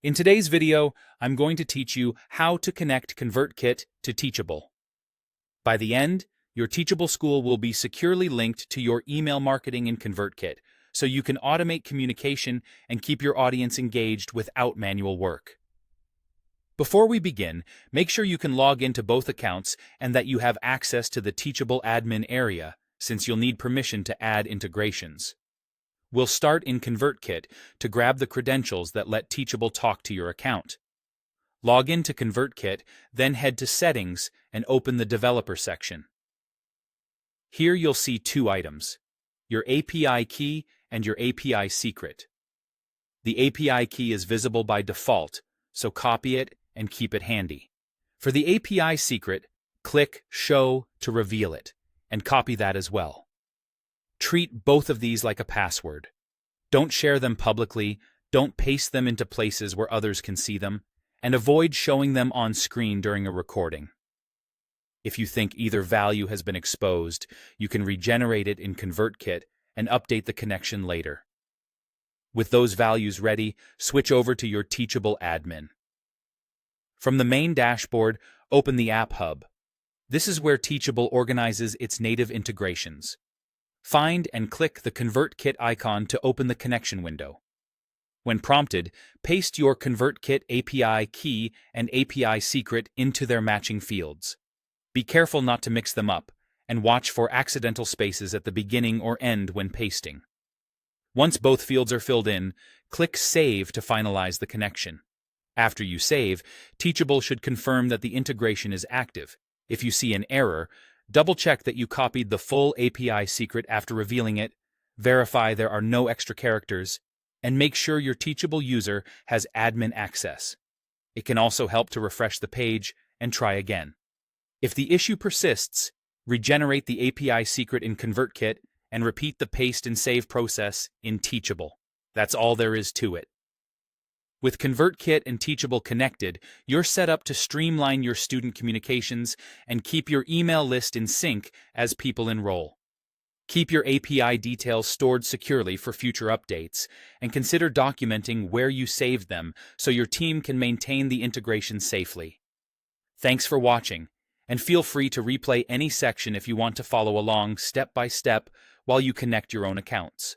In today's video, I'm going to teach you how to connect Convertkit to Teachable. By the end, your Teachable school will be securely linked to your email marketing in Convertkit, so you can automate communication and keep your audience engaged without manual work. Before we begin, make sure you can log into both accounts and that you have access to the Teachable admin area, since you'll need permission to add integrations. We'll start in Convertkit to grab the credentials that let Teachable talk to your account. Log into Convertkit, then head to Settings and open the Developer section. Here you'll see two items, your API key and your API secret. The API key is visible by default, so copy it and keep it handy. For the API secret, click Show to reveal it, and copy that as well. Treat both of these like a password. Don't share them publicly, don't paste them into places where others can see them, and avoid showing them on screen during a recording. If you think either value has been exposed, you can regenerate it in Convertkit and update the connection later. With those values ready, switch over to your Teachable admin. From the main dashboard, open the App Hub. This is where Teachable organizes its native integrations. Find and click the Convertkit icon to open the connection window. When prompted, paste your Convertkit API key and API secret into their matching fields. Be careful not to mix them up, and watch for accidental spaces at the beginning or end when pasting. Once both fields are filled in, click Save to finalize the connection. After you save, Teachable should confirm that the integration is active. If you see an error, double-check that you copied the full API secret after revealing it, verify there are no extra characters, and make sure your Teachable user has admin access. It can also help to refresh the page and try again. If the issue persists, regenerate the API secret in Convertkit and repeat the paste and save process in Teachable. That's all there is to it. With Convertkit and Teachable connected, you're set up to streamline your student communications and keep your email list in sync as people enroll. Keep your API details stored securely for future updates, and consider documenting where you saved them so your team can maintain the integration safely. Thanks for watching, and feel free to replay any section if you want to follow along step by step while you connect your own accounts.